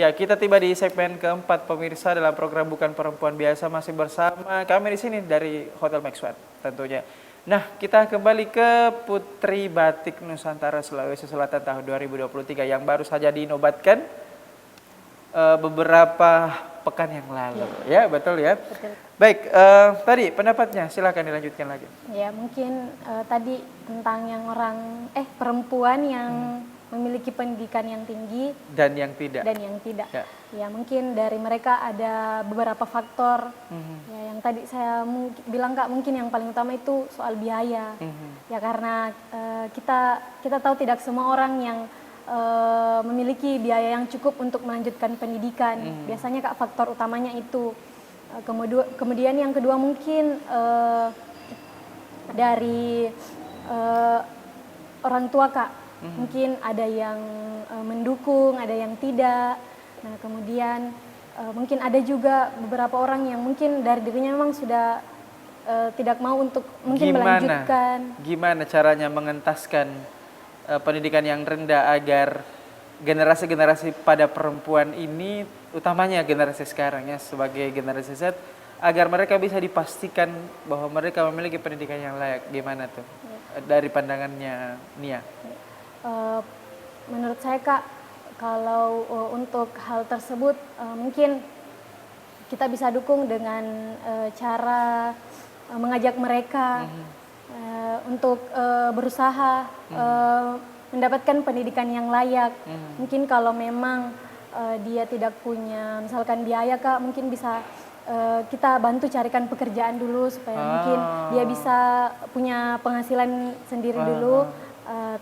Ya, kita tiba di segmen keempat pemirsa dalam program Bukan Perempuan Biasa, masih bersama kami di sini dari Hotel Maxwell tentunya. Nah, kita kembali ke Putri Batik Nusantara Sulawesi Selatan tahun 2023 yang baru saja dinobatkan beberapa pekan yang lalu. Ya, betul ya. Betul. Baik, tadi pendapatnya silakan dilanjutkan lagi. Ya, mungkin tadi tentang yang perempuan yang memiliki pendidikan yang tinggi Dan yang tidak. Ya. Ya, mungkin dari mereka ada beberapa faktor. Ya, yang tadi saya bilang Kak, mungkin yang paling utama itu soal biaya. Ya, karena kita tahu tidak semua orang yang memiliki biaya yang cukup untuk melanjutkan pendidikan. Biasanya Kak, faktor utamanya itu. Kemudian yang kedua mungkin dari orang tua Kak. Mungkin ada yang mendukung, ada yang tidak. Nah, kemudian mungkin ada juga beberapa orang yang mungkin dari dirinya memang sudah tidak mau untuk mungkin melanjutkan. Gimana caranya mengentaskan pendidikan yang rendah agar generasi-generasi pada perempuan ini, utamanya generasi sekarang ya, sebagai generasi Z, agar mereka bisa dipastikan bahwa mereka memiliki pendidikan yang layak. Gimana tuh dari pandangannya Nia? Menurut saya Kak, kalau untuk hal tersebut mungkin kita bisa dukung dengan cara mengajak mereka untuk berusaha mendapatkan pendidikan yang layak. Mungkin kalau memang dia tidak punya misalkan biaya Kak, mungkin bisa kita bantu carikan pekerjaan dulu supaya mungkin dia bisa punya penghasilan sendiri dulu.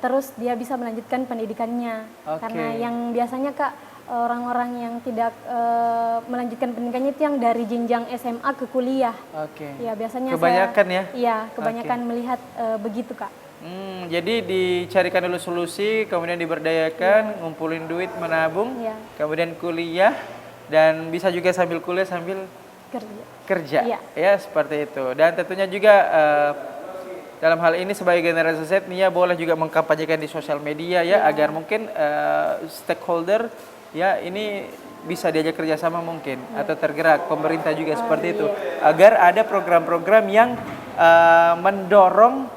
Terus dia bisa melanjutkan pendidikannya. Karena yang biasanya Kak, orang-orang yang tidak melanjutkan pendidikannya itu yang dari jenjang SMA ke kuliah. Ya, biasanya kebanyakan kebanyakan melihat begitu Kak. Jadi dicarikan dulu solusi, kemudian diberdayakan, ngumpulin duit, menabung, kemudian kuliah, dan bisa juga sambil kuliah sambil kerja. Ya, seperti itu. Dan tentunya juga dalam hal ini sebagai generasi Z, Nia boleh juga mengkampanyekan di sosial media ya, agar mungkin stakeholder ya ini bisa diajak kerjasama mungkin atau tergerak, pemerintah juga seperti itu, agar ada program-program yang mendorong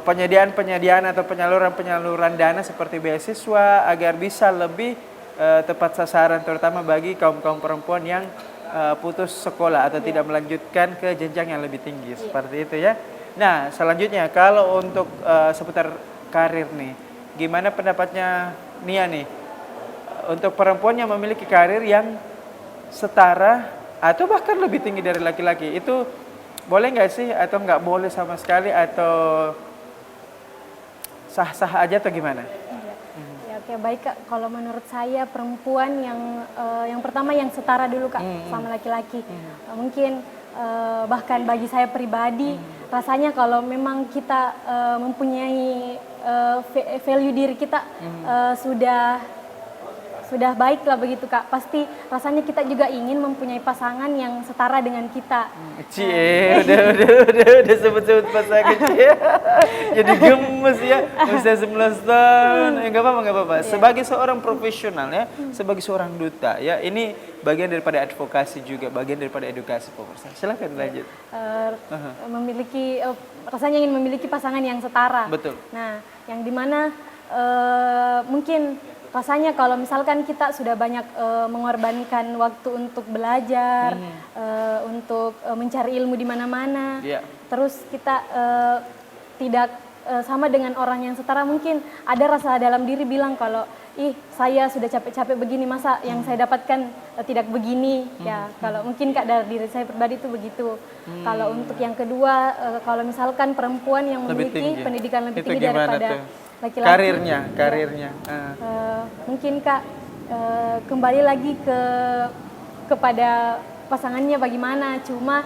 penyediaan atau penyaluran dana seperti beasiswa agar bisa lebih tepat sasaran, terutama bagi kaum perempuan yang putus sekolah atau tidak melanjutkan ke jenjang yang lebih tinggi seperti itu ya. Nah, selanjutnya kalau untuk seputar karir nih, gimana pendapatnya Nia nih untuk perempuan yang memiliki karir yang setara atau bahkan lebih tinggi dari laki-laki, itu boleh nggak sih atau nggak boleh sama sekali atau sah-sah aja atau gimana? Ya, oke, baik Kak. Kalau menurut saya perempuan yang pertama yang setara dulu Kak sama laki-laki. Mungkin bahkan bagi saya pribadi rasanya kalau memang kita mempunyai value diri kita sudah baik lah begitu Kak, pasti rasanya kita juga ingin mempunyai pasangan yang setara dengan kita. Udah sebut-sebut pasangan cie. Jadi gemes ya, usia 11 tahun. Enggak apa-apa. Sebagai seorang profesional ya, sebagai seorang duta ya, ini bagian daripada advokasi juga, bagian daripada edukasi pemirsa. Silakan lanjut. Rasanya ingin memiliki pasangan yang setara. Betul. Nah, yang dimana mungkin rasanya kalau misalkan kita sudah banyak mengorbankan waktu untuk belajar, untuk mencari ilmu di mana-mana, terus kita tidak sama dengan orang yang setara, mungkin ada rasa dalam diri bilang kalau saya sudah capek-capek begini, masa yang saya dapatkan tidak begini. Ya, kalau mungkin Kak dari diri saya pribadi itu begitu. Kalau untuk yang kedua, kalau misalkan perempuan yang memiliki pendidikan lebih tinggi daripada laki-laki, karirnya. Mungkin Kak kembali lagi kepada pasangannya bagaimana. Cuma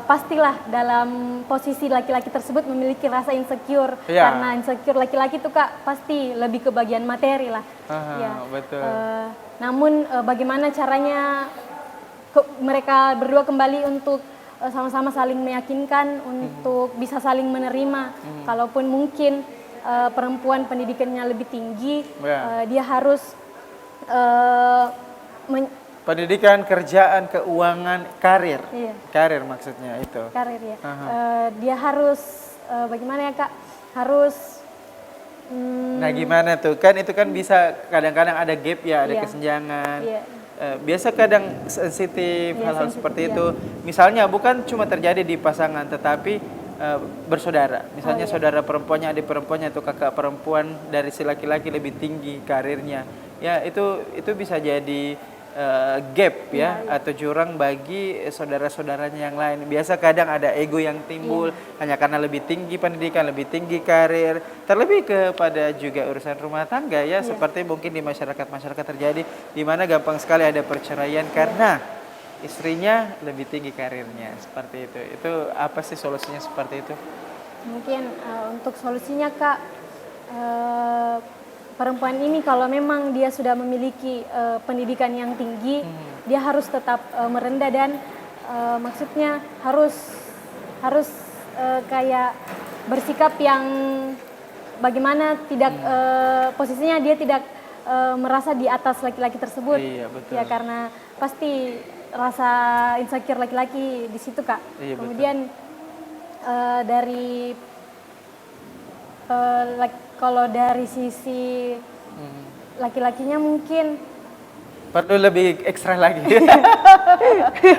pastilah dalam posisi laki-laki tersebut memiliki rasa insecure, karena insecure laki-laki itu Kak pasti lebih ke bagian materi lah. Betul. Namun bagaimana caranya mereka berdua kembali untuk sama-sama saling meyakinkan untuk bisa saling menerima. Kalaupun mungkin perempuan pendidikannya lebih tinggi, dia harus eh, men- Pendidikan, kerjaan, keuangan, karir. Iya. Karir maksudnya itu. karir ya. Aha. Dia harus bagaimana ya Kak? Harus Nah gimana tuh, kan itu kan bisa kadang-kadang ada gap ya, ada Iya. kesenjangan. Iya. Biasa kadang sensitif Iya, hal-hal sensitif, seperti iya. itu. Misalnya bukan cuma terjadi di pasangan, tetapi bersaudara. Misalnya iya. saudara perempuannya, adik perempuannya atau kakak perempuan dari si laki-laki lebih tinggi karirnya. Ya itu bisa jadi gap ya, atau jurang bagi saudara-saudaranya yang lain. Biasa kadang ada ego yang timbul hanya karena lebih tinggi pendidikan, lebih tinggi karir. Terlebih kepada juga urusan rumah tangga ya, seperti mungkin di masyarakat terjadi di mana gampang sekali ada perceraian karena istrinya lebih tinggi karirnya, seperti itu. Itu apa sih solusinya seperti itu? Mungkin untuk solusinya Kak, perempuan ini kalau memang dia sudah memiliki pendidikan yang tinggi, dia harus tetap merendah dan maksudnya harus kayak bersikap yang bagaimana tidak posisinya dia tidak merasa di atas laki-laki tersebut. Iya, betul. Ya karena pasti rasa insecure laki-laki di situ Kak. Iya, Kemudian dari kalau dari sisi laki-lakinya mungkin perlu lebih ekstra lagi.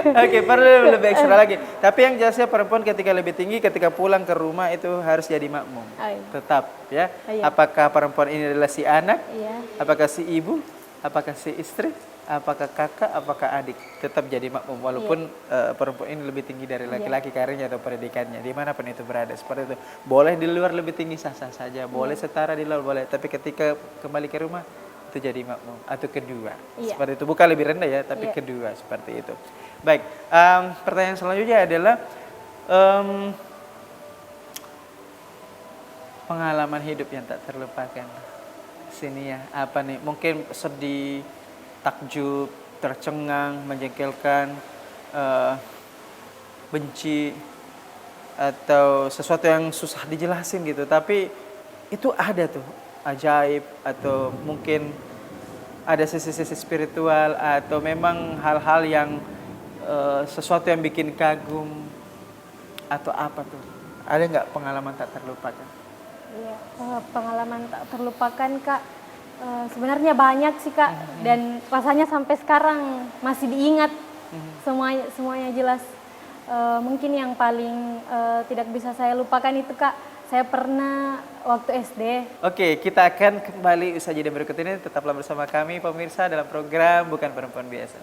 Oke, perlu lebih ekstra lagi. Tapi yang jelasnya perempuan ketika lebih tinggi, ketika pulang ke rumah itu harus jadi makmum. Iya. Tetap ya. Iya. Apakah perempuan ini adalah si anak? Iya. Apakah si ibu? Apakah si istri? Apakah kakak? Apakah adik? Tetap jadi makmum. Walaupun perempuan ini lebih tinggi dari laki-laki karirnya atau pendidikannya. Dimanapun itu berada. Seperti itu. Boleh di luar lebih tinggi sah-sah saja. Boleh setara di luar boleh. Tapi ketika kembali ke rumah itu jadi makmum atau kedua. Seperti itu, bukan lebih rendah ya, tapi kedua seperti itu. Baik, pertanyaan selanjutnya adalah pengalaman hidup yang tak terlupakan. Sini ya, apa nih? Mungkin sedih, takjub, tercengang, menjengkelkan, benci, atau sesuatu yang susah dijelasin gitu. Tapi itu ada tuh, ajaib, atau mungkin ada sisi-sisi spiritual, atau memang hal-hal yang sesuatu yang bikin kagum, atau apa tuh? Ada nggak pengalaman tak terlupakan? Iya, pengalaman tak terlupakan Kak. Sebenarnya banyak sih Kak, dan rasanya sampai sekarang masih diingat. Semuanya jelas. Mungkin yang paling tidak bisa saya lupakan itu Kak, saya pernah waktu SD. Oke, kita akan kembali usai jeda berikut ini. Tetaplah bersama kami pemirsa dalam program Bukan Perempuan Biasa.